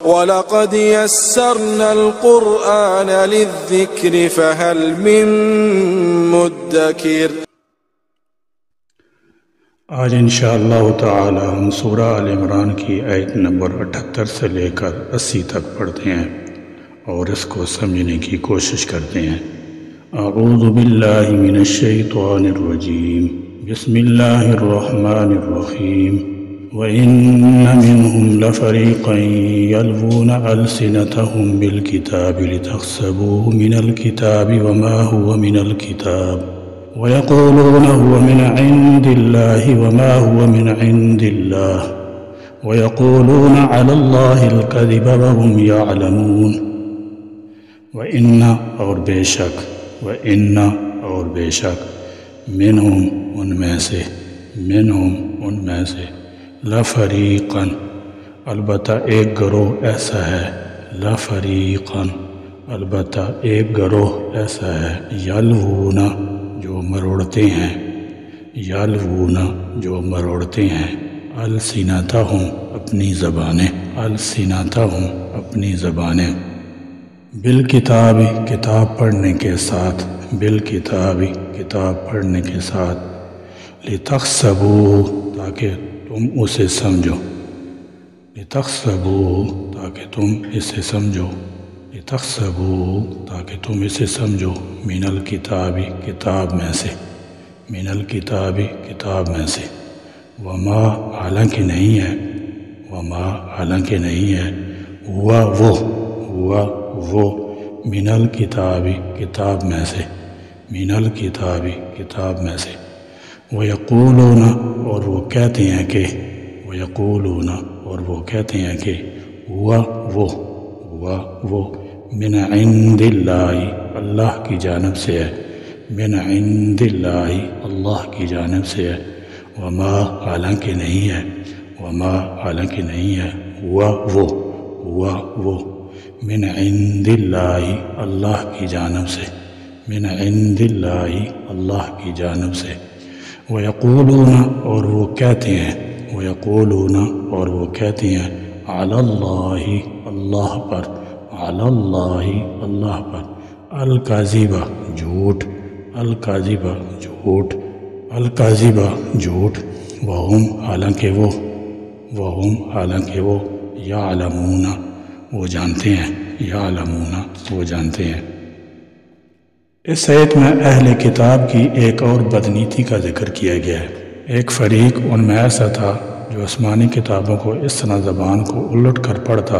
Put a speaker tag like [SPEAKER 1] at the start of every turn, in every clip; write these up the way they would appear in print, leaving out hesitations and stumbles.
[SPEAKER 1] وَلَقَدْ يَسَّرْنَا الْقُرْآنَ لِلذِّكْرِ فَهَلْ مِن مُّدَّكِرٍ۔
[SPEAKER 2] آج انشاءاللہ تعالی ہم سورہ آل عمران کی آیت نمبر 78 سے لے کر 80 تک پڑھتے ہیں اور اس کو سمجھنے کی کوشش کرتے ہیں۔ اعوذ باللہ من الشیطان الرجیم، بسم اللہ الرحمن الرحیم۔ وَإِنَّ مِنْهُمْ لَفَرِيقًا يَلْوُونَ أَلْسِنَتَهُمْ بِالْكِتَابِ لِتَحْسَبُوهُ مِنَ الْكِتَابِ وَمَا هُوَ مِنَ الْكِتَابِ وَيَقُولُونَ هُوَ مِنْ عِنْدِ اللَّهِ وَمَا هُوَ مِنْ عِنْدِ اللَّهِ وَيَقُولُونَ عَلَى اللَّهِ الْكَذِبَ وَهُمْ يَعْلَمُونَ۔ وَإِنَّ اور بے شک، وَإِنَّ اور بے شک، منہم ان میں سے، منہم ان میں سے، لفریقاً البتہ ایک گروہ ایسا ہے، لفریقاً البتہ ایک گروہ ایسا ہے، یلوون جو مروڑتے ہیں، یلوون جو مروڑتے ہیں، السنتہم اپنی زبانیں، السنتہم اپنی زبانیں، بالکتاب کتاب پڑھنے کے ساتھ، بالکتاب کتاب پڑھنے کے ساتھ، لتحسبوہ تاکہ تم اسے سمجھو، لتحسبوہ تاکہ تم اسے سمجھو، لتحسبوہ تاکہ تم اسے سمجھو، من الکتاب کتاب میں سے، من الکتاب کتاب میں سے، وما حالانکہ نہیں ہے، وما حالانکہ نہیں ہے، ہوا وہ من الکتاب کتاب میں سے، من الکتاب کتاب میں سے، وَيَقُولُونَ اور وہ کہتے ہیں کہ، وَيَقُولُونَ اور وہ کہتے ہیں کہ، وہ من عند اللہ اللہ کی جانب سے ہے، من عند اللہ اللہ کی جانب سے ہے، وما حالانکہ نہیں ہے، وما حالانکہ نہیں ہے، وہ من عند اللہ اللہ کی جانب سے، من عند اللہ اللہ کی جانب سے، وَيَقُولُونَ اور وہ کہتے ہیں، وَيَقُولُونَ اور وہ کہتے ہیں، عَلَى اللَّهِ اللہ پر، عَلَى اللَّهِ اللہ پر، الکاذبہ جھوٹ، الکاذبہ جھوٹ، الکاذبہ جھوٹ، وَهُمْ حالانکہ وہ، وَهُمْ حالانکہ وہ، یعلمون وہ جانتے ہیں، یعلمون وہ جانتے ہیں۔ اس آیت میں اہل کتاب کی ایک اور بدنیتی کا ذکر کیا گیا ہے۔ ایک فریق ان میں ایسا تھا جو آسمانی کتابوں کو اس طرح زبان کو الٹ کر پڑھتا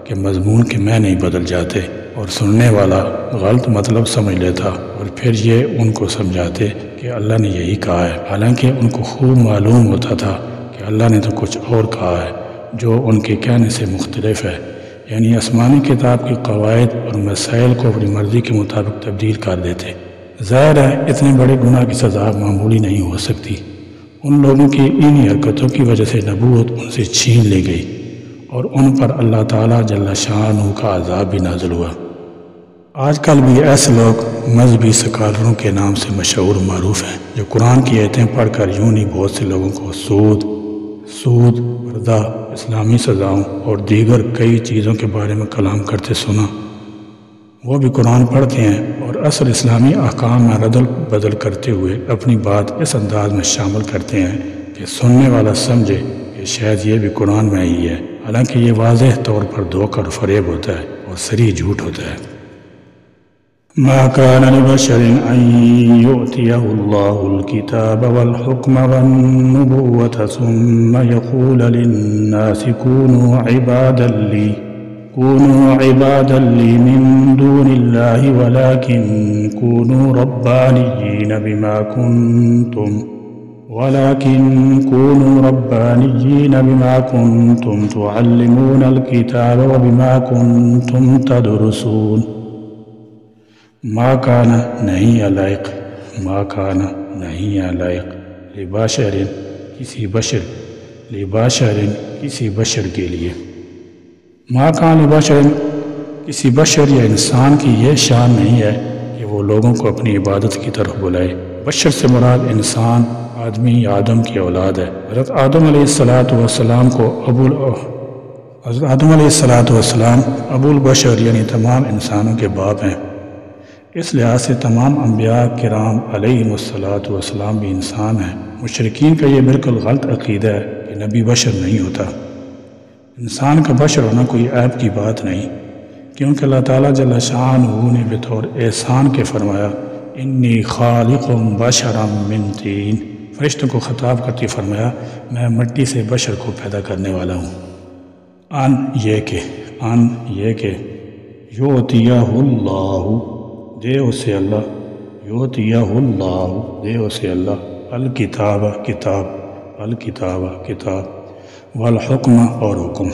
[SPEAKER 2] کہ مضمون کے معنی بدل جاتے اور سننے والا غلط مطلب سمجھ لیتا، اور پھر یہ ان کو سمجھاتے کہ اللہ نے یہی کہا ہے، حالانکہ ان کو خوب معلوم ہوتا تھا کہ اللہ نے تو کچھ اور کہا ہے جو ان کے کہنے سے مختلف ہے، یعنی آسمانی کتاب کی قواعد اور مسائل کو اپنی مرضی کے مطابق تبدیل کر دیتے۔ ظاہر ہے اتنے بڑے گناہ کی سزا معمولی نہیں ہو سکتی۔ ان لوگوں کی انہی حرکتوں کی وجہ سے نبوت ان سے چھین لی گئی اور ان پر اللہ تعالیٰ جل شانہ کا عذاب بھی نازل ہوا۔ آج کل بھی ایسے لوگ مذہبی سکالروں کے نام سے مشہور معروف ہیں جو قرآن کی آیتیں پڑھ کر یوں نہیں بہت سے لوگوں کو سود، پردہ، اسلامی سزاؤں اور دیگر کئی چیزوں کے بارے میں کلام کرتے سنا۔ وہ بھی قرآن پڑھتے ہیں اور اصل اسلامی احکام میں ردل بدل کرتے ہوئے اپنی بات اس انداز میں شامل کرتے ہیں کہ سننے والا سمجھے کہ شاید یہ بھی قرآن میں ہی ہے، حالانکہ یہ واضح طور پر دھوکہ اور فریب ہوتا ہے اور صریح جھوٹ ہوتا ہے۔ ما كان لبشر أن يؤتيه الله الكتاب والحكم والنبوة ثم يقول للناس كونوا عبادا لي من دون الله ولكن كونوا ربانيين بما كنتم تعلمون الكتاب وبما كنتم تدرسون۔ ما کانا نہیں علائق، ما کانا نہیں علائق، لبشر کسی بشر، لبشر کسی بشر کے لیے، ما کان لبشر کسی بشر یا انسان کی یہ شان نہیں ہے کہ وہ لوگوں کو اپنی عبادت کی طرف بلائے۔ بشر سے مراد انسان آدمی آدم کی اولاد ہے۔ حضرت آدم علیہ السلام کو حضرت آدم علیہ السلام ابو البشر یعنی تمام انسانوں کے باپ ہیں۔ اس لحاظ سے تمام انبیاء کرام علیہم السلام بھی انسان ہیں۔ مشرکین کا یہ بالکل غلط عقیدہ ہے کہ نبی بشر نہیں ہوتا۔ انسان کا بشر ہونا کوئی عیب کی بات نہیں، کیونکہ اللہ تعالیٰ جل شانہ نے بطور احسان کے فرمایا انی خالق بشرا من طین، فرشتوں کو خطاب کرتے فرمایا میں مٹی سے بشر کو پیدا کرنے والا ہوں۔ ان یہ کہ یعطیہ اللہ، دے اسے اللہ، یعطیہ اللہ، دے اسے اللہ، الکتاب والحکم اور حکم،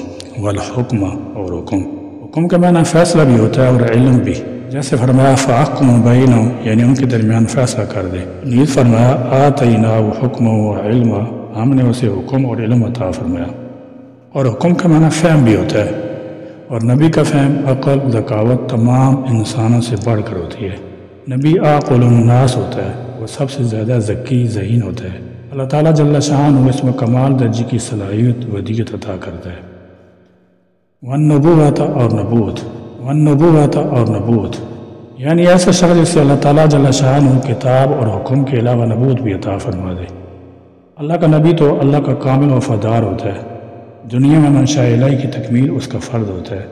[SPEAKER 2] حکم کا معنی فیصلہ بھی ہوتا ہے اور علم بھی، جیسے فرمایا فاحکم بینہم یعنی ان کے درمیان فیصلہ کر دے۔ نیز فرمایا آتیناہ حکم و علم، ہم نے اسے حکم اور علم عطا فرمایا۔ اور حکم کا معنی فہم بھی ہوتا ہے، اور نبی کا فہم عقل ذکاوت تمام انسانوں سے بڑھ کر ہوتی ہے۔ نبی عاقل الناس ہوتا ہے، وہ سب سے زیادہ ذکی ذہین ہوتا ہے۔ اللہ تعالیٰ جل شانہ اس میں کمال درجے کی صلاحیت ودیت عطا کرتا ہے۔ والنبوۃ اور نبوت یعنی ایسا شخص جسے اللہ تعالیٰ جل شانہ کتاب اور حکم کے علاوہ نبوت بھی عطا فرما دے۔ اللہ کا نبی تو اللہ کا کامل وفادار ہوتا ہے، دنیا میں منشاء الہی کی تکمیل اس کا فرض ہوتا ہے۔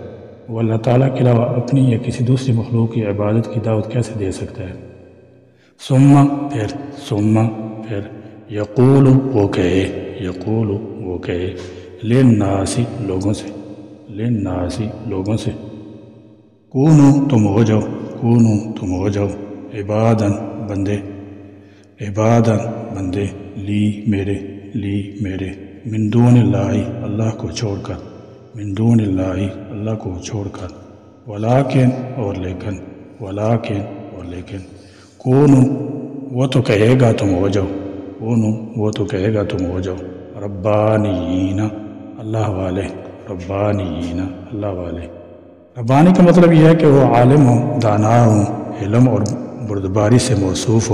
[SPEAKER 2] وہ اللہ تعالیٰ کے علاوہ اپنی یا کسی دوسری مخلوق کی عبادت کی دعوت کیسے دے سکتا ہے؟ ثم پھر یقول وہ کہے للناس لوگوں سے کونو تم ہو جاؤ عبادن بندے لی میرے من دون اللہ اللہ کو چھوڑ کر ولیکن اور لیکن کونو وہ تو کہے گا تم ہو جاؤ ربانیین اللہ والے ربانی کا مطلب یہ ہے کہ وہ عالم ہوں، دانا ہوں، علم اور بردباری سے موصوف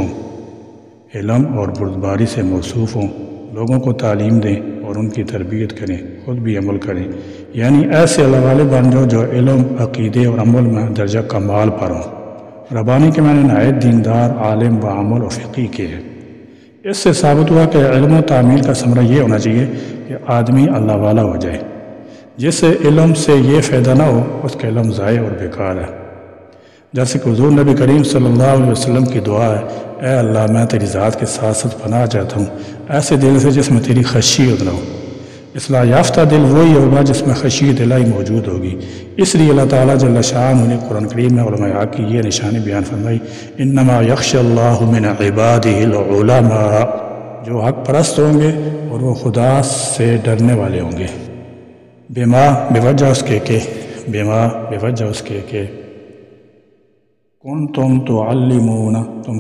[SPEAKER 2] ہوں، لوگوں کو تعلیم دیں اور ان کی تربیت کریں، خود بھی عمل کریں، یعنی ایسے اللہ والے بن جاؤ جو علم، عقیدے اور عمل میں درجہ کمال پر ہوں۔ ربانی کے معنی نہایت دیندار، عالم، بعمل اور فقیہ کے ہیں۔ اس سے ثابت ہوا کہ علم و تعمیل کا ثمرہ یہ ہونا چاہیے کہ آدمی اللہ والا ہو جائے۔ جس سے علم سے یہ فائدہ نہ ہو اس کا علم ضائع اور بیکار ہے۔ جیسے کہ حضور نبی کریم صلی اللہ علیہ وسلم کی دعا ہے اے اللہ میں تیری ذات کے ساتھ ساتھ پناہ چاہتا ہوں ایسے دل سے جس میں تیری خشیت نہ ہو۔ اصلاح یافتہ دل وہی ہوگا جس میں خشیت الہی موجود ہوگی۔ اس لیے اللہ تعالیٰ جل شانہ نے قرآن کریم میں علماء حق کی یہ نشانی بیان فرمائی انما یخشی اللہ من عبادہ العلماء، جو حق پرست ہوں گے اور وہ خدا سے ڈرنے والے ہوں گے۔ بوجہ اس کے کہ کنتم تعلمون تم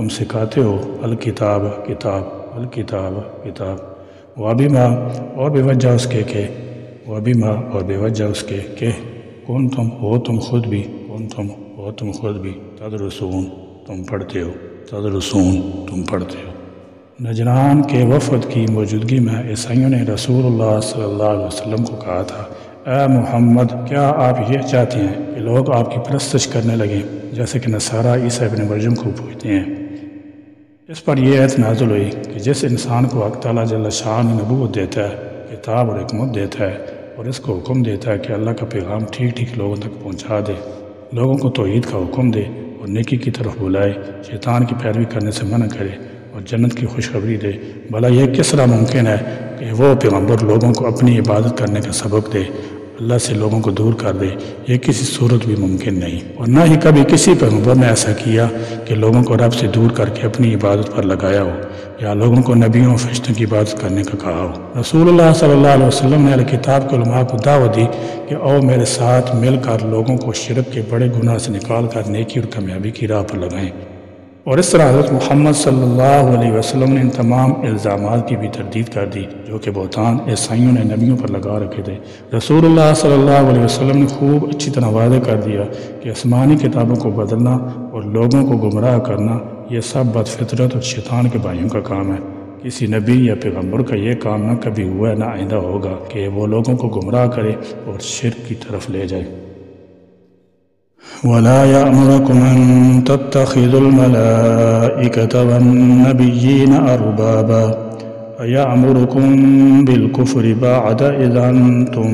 [SPEAKER 2] سکھاتے ہو الکتاب وبما اور بوجہ اس کے کہ کنتم ہو تم خود بھی تدرسون تم پڑھتے ہو۔ نجران کے وفد کی موجودگی میں عیسائیوں نے رسول اللہ صلی اللہ علیہ وسلم کو کہا تھا اے محمد کیا آپ یہ چاہتے ہیں کہ لوگ آپ کی پرستش کرنے لگیں جیسے کہ نصارہ عیسیٰ ابن مریم کو پوچھتے ہیں؟ اس پر یہ آیت نازل ہوئی کہ جس انسان کو حق تعالیٰ جل شانہ نبوت دیتا ہے، کتاب اور حکمت دیتا ہے اور اس کو حکم دیتا ہے کہ اللہ کا پیغام ٹھیک لوگوں تک پہنچا دے، لوگوں کو توحید کا حکم دے اور نیکی کی طرف بلائے، شیطان کی پیروی کرنے سے منع کرے اور جنت کی خوشخبری دے، بھلا یہ کس طرح ممکن ہے کہ وہ پیغمبر لوگوں کو اپنی عبادت کرنے کا سبق دے، اللہ سے لوگوں کو دور کر دے؟ یہ کسی صورت بھی ممکن نہیں، اور نہ ہی کبھی کسی پیغمبر نے ایسا کیا کہ لوگوں کو رب سے دور کر کے اپنی عبادت پر لگایا ہو یا لوگوں کو نبیوں اور فرشتوں کی عبادت کرنے کا کہا ہو۔ رسول اللہ صلی اللہ علیہ وسلم نے اہل کتاب کے علماء کو دعوت دی کہ او میرے ساتھ مل کر لوگوں کو شرک کے بڑے گناہ سے نکال کر نیکی اور کامیابی کی راہ پر لگائیں، اور اس طرح حضرت محمد صلی اللہ علیہ وسلم نے ان تمام الزامات کی بھی تردید کر دی جو کہ بہتان عیسائیوں نے نبیوں پر لگا رکھے تھے۔ رسول اللہ صلی اللہ علیہ وسلم نے خوب اچھی طرح واضح کر دیا کہ آسمانی کتابوں کو بدلنا اور لوگوں کو گمراہ کرنا یہ سب بد فطرت اور شیطان کے بھائیوں کا کام ہے۔ کسی نبی یا پیغمبر کا یہ کام نہ کبھی ہوا نہ آئندہ ہوگا کہ وہ لوگوں کو گمراہ کرے اور شرک کی طرف لے جائے۔ وَلَا يَأْمُرَكُمْ أَن تَتَّخِذُوا الْمَلَائِكَةَ وَالنَّبِيِّينَ أَرْبَابًا أَيَأْمُرُكُم بِالْكُفْرِ بَعْدَ إِذْ أَنْتُم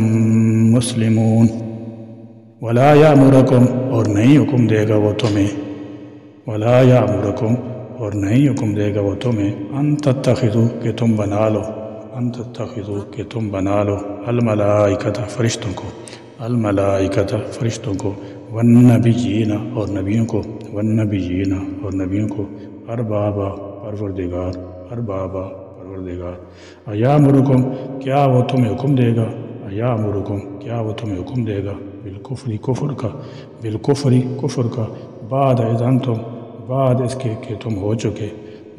[SPEAKER 2] مُّسْلِمُونَ۔ وَلَا يَأْمُرَكُمْ اور نہیں حکم دے گا وہ تمہیں، وَلَا يَأْمُرَكُمْ اور نہیں حکم دے گا وہ تمہیں، ان تتخذوا کہ تم بنا لو، ان تتخذوا کہ تم بنا لو، الملائکۃ فرشتوں کو، الملائکۃ فرشتوں کو، والنبیین اور نبیوں کو، والنبیین اور نبیوں کو، اربابا پروردگار، اربابا پروردگار، ایامرکم کیا وہ تمہیں حکم دے گا، ایامرکم کیا وہ تمہیں حکم دے گا، بالکفر کفر کا، بالکفر کفر کا، بعد اذ انتم بعد اس کے کہ تم ہو چکے،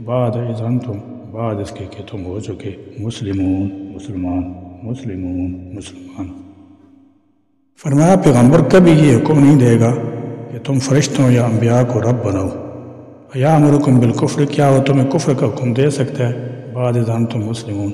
[SPEAKER 2] بعد اذ انتم بعد اس کے کہ تم ہو چکے، مسلمون مسلمان، مسلمون مسلمان۔ فرمایا پیغمبر کبھی یہ حکم نہیں دے گا کہ تم فرشتوں یا انبیاء کو رب بناؤ۔ ایامرکم بالکفر کیا وہ تمہیں کفر کا حکم دے سکتا ہے، بعد اذ انتم مسلمون،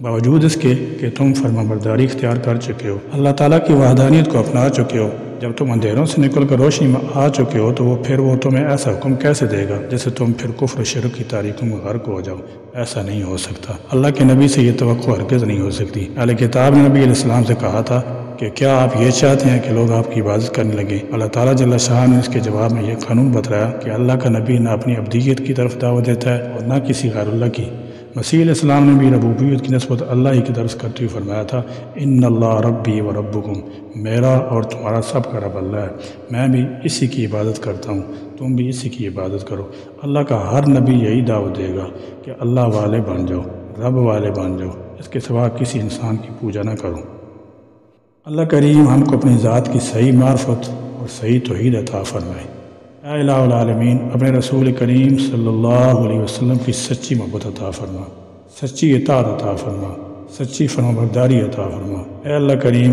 [SPEAKER 2] باوجود اس کے کہ تم فرمانبرداری اختیار کر چکے ہو، اللہ تعالیٰ کی وحدانیت کو اپنا چکے ہو۔ جب تم اندھیروں سے نکل کر روشنی میں آ چکے ہو تو پھر وہ تمہیں ایسا حکم کیسے دے گا جس سے تم پھر کفر و شرک کی تاریکیوں میں غرق ہو جاؤ؟ ایسا نہیں ہو سکتا۔ اللہ کے نبی سے یہ توقع ہرگز نہیں ہو سکتی۔ اہل کتاب نے نبی علیہ السلام سے کہا تھا کہ کیا آپ یہ چاہتے ہیں کہ لوگ آپ کی عبادت کرنے لگیں؟ اللہ تعالیٰ جل شاہ نے اس کے جواب میں یہ قانون بتایا کہ اللہ کا نبی نہ اپنی عبدیت کی طرف دعوت دیتا ہے اور نہ کسی غیر اللہ کی۔ مسیح علیہ السلام نے بھی ربوبیت کی نسبت اللہ ہی کی درس کرتے ہوئے فرمایا تھا، ان اللہ ربی و ربکم، میرا اور تمہارا سب کا رب اللہ ہے، میں بھی اسی کی عبادت کرتا ہوں، تم بھی اسی کی عبادت کرو۔ اللہ کا ہر نبی یہی دعوت دے گا کہ اللہ والے بن جاؤ، رب والے بن جاؤ، اس کے سوا کسی انسان کی پوجا نہ کرو۔ اللہ کریم ہم کو اپنی ذات کی صحیح معرفت اور صحیح توحید عطا فرمائے۔ اے الہ العالمین اپنے رسول کریم صلی اللہ علیہ وسلم کی سچی محبت عطا فرما، سچی اطاعت عطا فرما، سچی فرمانبرداری عطا فرما۔ اے اللہ کریم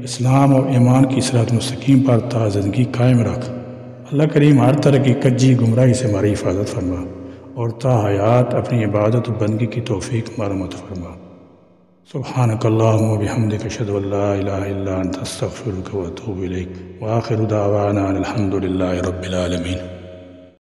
[SPEAKER 2] اسلام اور ایمان کی صراط مستقیم پر تا زندگی قائم رکھ۔ اللہ کریم ہر طرح کی کجی گمراہی سے ہماری حفاظت فرما اور تا حیات اپنی عبادت و بندگی کی توفیق معلومات فرما۔ سبحانک اللہم و بحمدک اشہد ان لا الہ الا انت استغفرک و اتوب الیک، وآخر دعوانا الحمد للہ رب العالمین۔